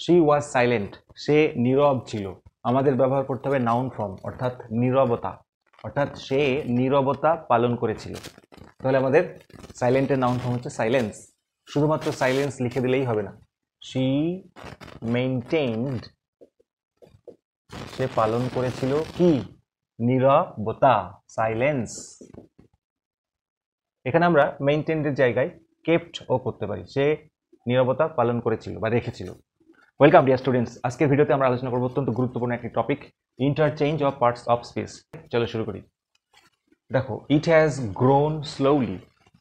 She was silent, সে নীরব ছিল। আমাদের ব্যবহার করতে হবে নাউন ফর্ম, অর্থাৎ নীরবতা, অর্থাৎ সে নীরবতা পালন করেছিল। তাহলে আমাদের সাইলেন্টের নাউন ফর্ম হচ্ছে সাইলেন্স। শুধুমাত্র সাইলেন্স লিখে দিলেই হবে না, শি মেইনটেইনড, সে পালন করেছিল কি? নীরবতা, সাইলেন্স। এখানে আমরা মেইনটেইনডের জায়গায় কেপ্ট ও করতে পারি, সে নীরবতা পালন করেছিল বা রেখেছিল। ওয়েলকাম ডিয়ার স্টুডেন্টস, আজকের ভিডিওতে আমরা আলোচনা করব অত্যন্ত গুরুত্বপূর্ণ একটি topic, interchange of parts of speech. চলো শুরু করি। দেখো, ইট হ্যাজ গ্রোন স্লোলি,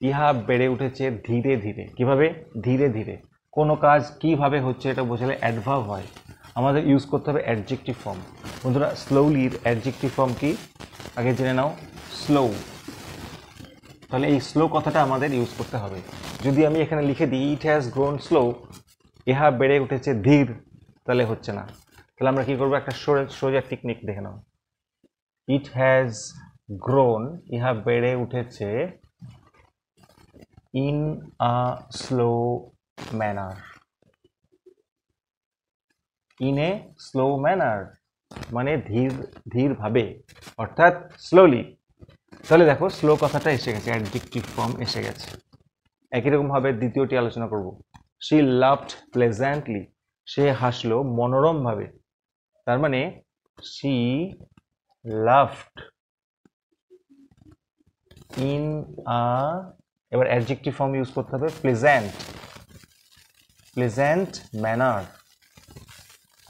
ইহা বেড়ে উঠেছে ধীরে ধীরে। কিভাবে? ধীরে ধীরে। কোনো কাজ কিভাবে হচ্ছে এটা বোঝালে অ্যাডভার্ব হয়, আমাদের ইউজ করতে হবে অ্যাডজেক্টিভ ফর্ম। বন্ধুরা, স্লোলির অ্যাডজেক্টিভ ফর্ম কি আগে জেনে নাও, স্লো। তাহলে এই স্লো কথাটা আমাদের ইউজ করতে হবে। যদি আমি এখানে লিখে দিই ইট হ্যাজ গ্রোন স্লো, ইহা বেড়ে উঠেছে ধীর, তাহলে হচ্ছে না। তাহলে আমরা কি করবো, একটা সোজা টেকনিক দেখে নাও। ইট হ্যাজ গ্রোন, ইহা বেড়ে উঠেছে in a slow manner, in a slow manner মানে ধীর ধীর ভাবে, অর্থাৎ স্লোলি। তাহলে দেখো, স্লো কথাটা এসে গেছে, অ্যাডজেক্টিভ ফর্ম এসে গেছে। একই রকম ভাবে দ্বিতীয়টি আলোচনা করব। শি লাভড প্লেজেন্টলি, সে হাসলো মনোরম ভাবে। তার মানে শি লাভড ইন আ, এবার অ্যাডজেক্টিভ ফর্ম ইউজ করতে হবে প্লেজেন্ট, প্লেজেন্ট ম্যানার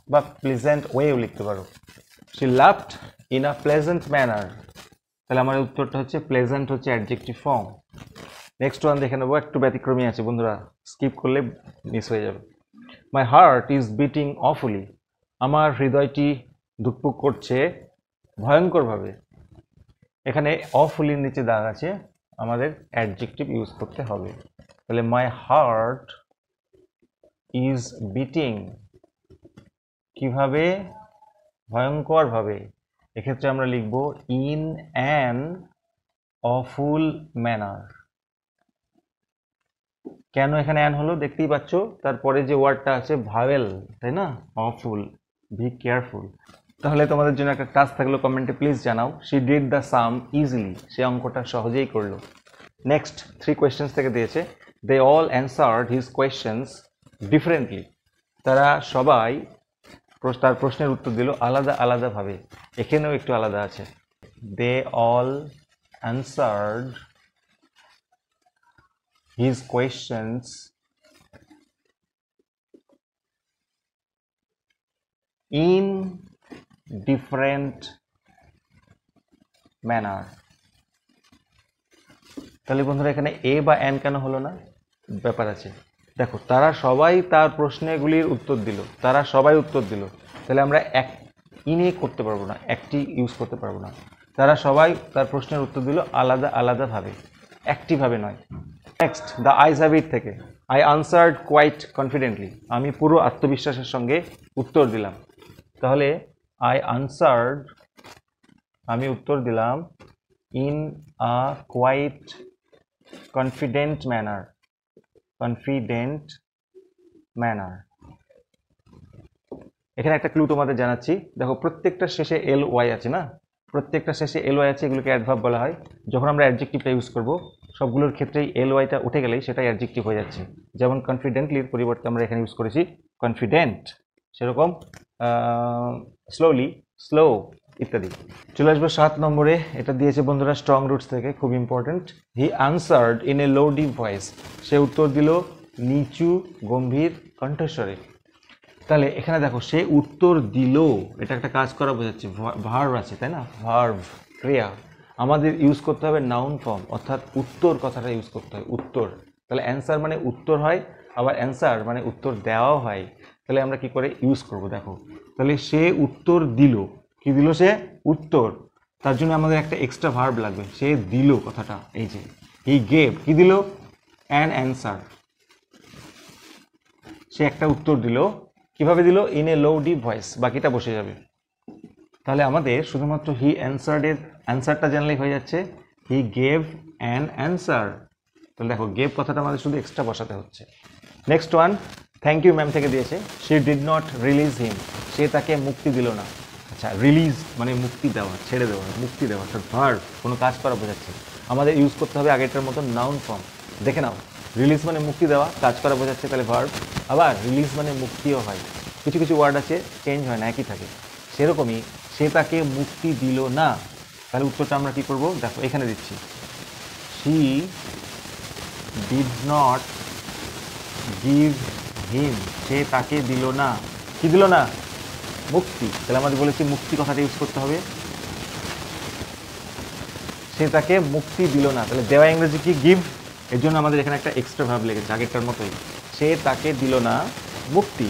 বা প্লেজেন্ট ওয়েও লিখতে পারো। She loved in a pleasant manner, তাহলে আমার উত্তরটা হচ্ছে প্লেজেন্ট হচ্ছে অ্যাডজেক্টিভ ফর্ম। নেক্সট ওয়ান দেখে নেবো, একটু ব্যতিক্রমী আছে বন্ধুরা, স্কিপ করলে মিস হয়ে যাবে। মাই হার্ট ইজ বিটিং অফুলি, আমার হৃদয়টি ধুকপুক করছে ভয়ঙ্করভাবে। এখানে অফুলির নিচে দাগ আছে, আমাদের অ্যাডজেক্টিভ ইউজ করতে হবে। তাহলে মাই হার্ট ইজ বিটিং, কিভাবে? ভয়ঙ্করভাবে। এক্ষেত্রে আমরা লিখব ইন অ্যান অফুল ম্যানার। কেন এখানে অ্যান হলো দেখতেই পাচ্ছ, তারপরে যে ওয়ার্ডটা আছে ভাওয়েল, তাই না? Awful, be careful. তাহলে তোমাদের জন্য একটা টাস্ক থাকলো, কমেন্টে প্লিজ জানাও। She did the sum easily, সে অঙ্কটা সহজেই করলো। নেক্সট 3 কোয়েশ্চেন্স থেকে দিয়েছে। They all answered his questions differently, তারা সবাই তার প্রশ্নের উত্তর দিল আলাদা আলাদাভাবে। এখানেও একটু আলাদা আছে, they all answered his questions in different manner। তাহলে বন্ধুরা, এখানে এ বা এন কেন হলো না? ব্যাপার আছে। দেখো, তারা সবাই তার প্রশ্নগুলির উত্তর দিল, তারা সবাই উত্তর দিল, তাহলে আমরা এক ইনে করতে পারবো না, একটি ইউজ করতে পারবো না। তারা সবাই তার প্রশ্নের উত্তর দিল আলাদা আলাদাভাবে, একটিভাবে নয়। Next, the eyes have it থেকে, আই আনসার্ড কোয়াইট কনফিডেন্টলি, আমি পুরো আত্মবিশ্বাসের সঙ্গে উত্তর দিলাম। তাহলে আই আনসার্ড, আমি উত্তর দিলাম in a quite confident manner, confident manner. এখানে একটা ক্লু তোমাদের জানাচ্ছি। দেখো, প্রত্যেকটা শেষে এল ওয়াই আছে না, প্রত্যেকটা শেষে এল ওয়াই আছে, এগুলোকে অ্যাডভার্ব বলা হয়। যখন আমরা অ্যাডজেক্টিভটা ইউজ করব, সবগুলোর ক্ষেত্রেই এল ওয়াইটা উঠে গেলেই সেটাই অ্যাডজেক্টিভ হয়ে যাচ্ছে। যেমন কনফিডেন্টলির পরিবর্তে আমরা এখানে ইউজ করেছি কনফিডেন্ট, সেরকম স্লোলি, স্লো ইত্যাদি। চলে আসবো 7 নম্বরে। এটা দিয়েছে বন্ধুরা স্ট্রং রুটস থেকে, খুব important. He answered in a low deep voice, সে উত্তর দিল নিচু গম্ভীর কণ্ঠস্বরে। তাহলে এখানে দেখো, সে উত্তর দিল, এটা একটা কাজ করা বোঝাচ্ছে, ভার্ব আছে তাই না, ভার্ব ক্রিয়া। আমাদের ইউজ করতে হবে নাউন ফর্ম, অর্থাৎ উত্তর কথাটা ইউজ করতে হয়, উত্তর। তাহলে অ্যান্সার মানে উত্তর হয়, আবার অ্যান্সার মানে উত্তর দেওয়াও হয়। তাহলে আমরা কি করে ইউজ করব দেখো। তাহলে সে উত্তর দিল, কি দিল? সে উত্তর। তার জন্য আমাদের একটা এক্সট্রা ভার্ব লাগবে, সে দিল কথাটা, এই যে হি গেভ, কি দিল? An answer. সে একটা উত্তর দিল, কিভাবে দিল? In a low deep voice, বাকিটা বসে যাবে। তাহলে আমাদের শুধুমাত্র হি অ্যান্সার্ডের অ্যান্সারটা জানলেই হয়ে যাচ্ছে, হি গেভ অ্যান অ্যান্সার। তাহলে দেখো, গেভ কথাটা আমাদের শুধু এক্সট্রা বসাতে হচ্ছে। Next one, thank you ma'am থেকে দিয়েছে, she did not release him, সে তাকে মুক্তি দিল না। আচ্ছা, রিলিজ মানে মুক্তি দেওয়া, ছেড়ে দেওয়া, মুক্তি দেওয়া, অর্থাৎ ভার্ব, কোনো কাজ করা বোঝাচ্ছে। আমাদের ইউজ করতে হবে আগেরটার মতো নাউন ফর্ম। দেখে নাও, রিলিজ মানে মুক্তি দেওয়া, কাজ করা বোঝাচ্ছে, তাহলে ভার্ব। আবার রিলিজ মানে মুক্তিও হয়, কিছু কিছু ওয়ার্ড আছে চেঞ্জ হয় না, একই থাকে। সেরকমই সে তাকে মুক্তি দিল না, তাহলে উত্তরটা আমরা কি করব? দেখো এখানে দিচ্ছি, she did not give him, সে তাকে দিল না, কি দিল না? মুক্তি। তাহলে আমাদের বলেছি মুক্তি কথাটা ইউজ করতে হবে, সে তাকে মুক্তি দিল না, তাহলে দেওয়া ইংরেজি কি? গিভ। এর জন্য আমাদের এখানে একটা এক্সট্রা ভার্ব লেগেছে আগেরটার মতোই, সে তাকে দিল না মুক্তি।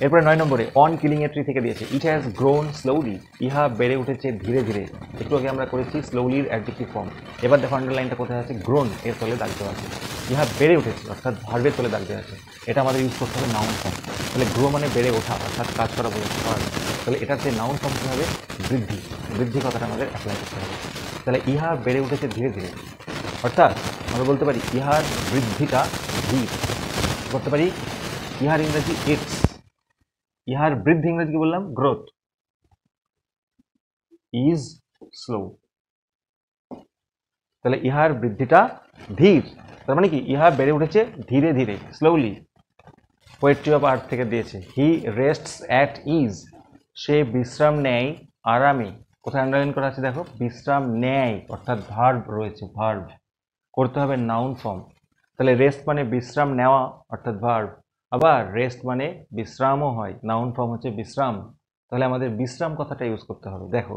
এরপরে 9 নম্বরে অন কিলিং এ ট্রি থেকে দিয়েছে, ইট হ্যাজ গ্রোন স্লোলি, ইহা বেড়ে উঠেছে ধীরে ধীরে। একটু আগে আমরা করেছি স্লোলির অ্যাডজেক্টিভ ফর্ম। এবার দেখো আন্ডারলাইনটা কোথায় আছে? গ্রোন এর তলে দাগ দেওয়া আছে, ইহা বেড়ে উঠেছে অর্থাৎ ভার্বের তলে দাগ দেওয়া আছে। এটা আমাদের ইউজ করতে হবে নাউন ফর্ম। তাহলে গ্রো মানে বেড়ে ওঠা অর্থাৎ কাজ করা বোঝাচ্ছে ভার্ব। তাহলে এটার যে নাউন ফর্ম কী হবে? বৃদ্ধি। বৃদ্ধি কথাটা আমাদের অ্যাপ্লাই করতে হবে। তাহলে ইহা বেড়ে উঠেছে ধীরে ধীরে, অর্থাৎ আমরা বলতে পারি ইহার বৃদ্ধিটা ধীর। করতে পারি ইহার ইংরেজি ইটস, ইহার বৃদ্ধি ইংরেজি কি বললাম? গ্রোথ। ইজ স্লো, তাহলে ইহার বৃদ্ধিটা ধীর, তার মানে কি? ইহা বেড়ে উঠেছে ধীরে ধীরে, স্লোলি। পোয়েট্রি অফ আর্থ থেকে দিয়েছে, হি রেস্টস অ্যাট ইজ, সে বিশ্রাম নেয় আরামে। কোথায় আন্ডারলাইন করা আছে দেখো? বিশ্রাম নেয় অর্থাৎ ভার্ব রয়েছে, ভার্ব। করতে হবে নাউন ফর্ম। তাহলে রেস্ট মানে বিশ্রাম নেওয়া অর্থাৎ ভার্ব, আবার রেস্ট মানে বিশ্রামও হয়, নাউন ফর্ম হচ্ছে বিশ্রাম। তাহলে আমাদের বিশ্রাম কথাটা ইউজ করতে হবে। দেখো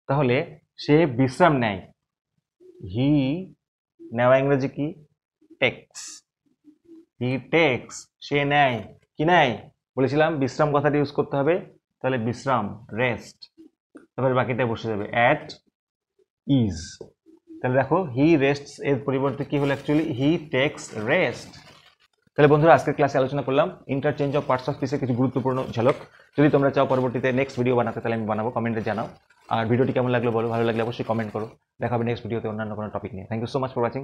তাহলে সে বিশ্রাম নেয়, হি নেওয়া ইংরেজি কি? টেক্স, হি টেক্স, সে নেয়, কি নেয়? বলেছিলাম বিশ্রাম কথাটা ইউজ করতে হবে, তাহলে বিশ্রাম, রেস্ট। তারপরে বাকিটা বসে যাবে অ্যাট ইজ। তাহলে দেখো হি রেস্টস এর পরিবর্তে কি হলো? Actually he takes rest. তাহলে বন্ধুরা আজকের ক্লাসে আলোচনা করলাম ইন্টারচেঞ্জ অফ পার্টস অফ স্পিচের কিছু গুরুত্বপূর্ণ ঝলক। যদি তোমরা চাও পরবর্তীতে নেক্সট ভিডিও বানাতে, তাহলে আমি বানাবো, কমেন্টে জানাও। আর ভিডিওটি কেমন লাগলো বলো, ভালো লাগলে অবশ্যই কমেন্ট করো। দেখা হবে নেক্সট ভিডিওতে অন্যান্য কোনো টপিক নিয়ে। Thank you so much for watching.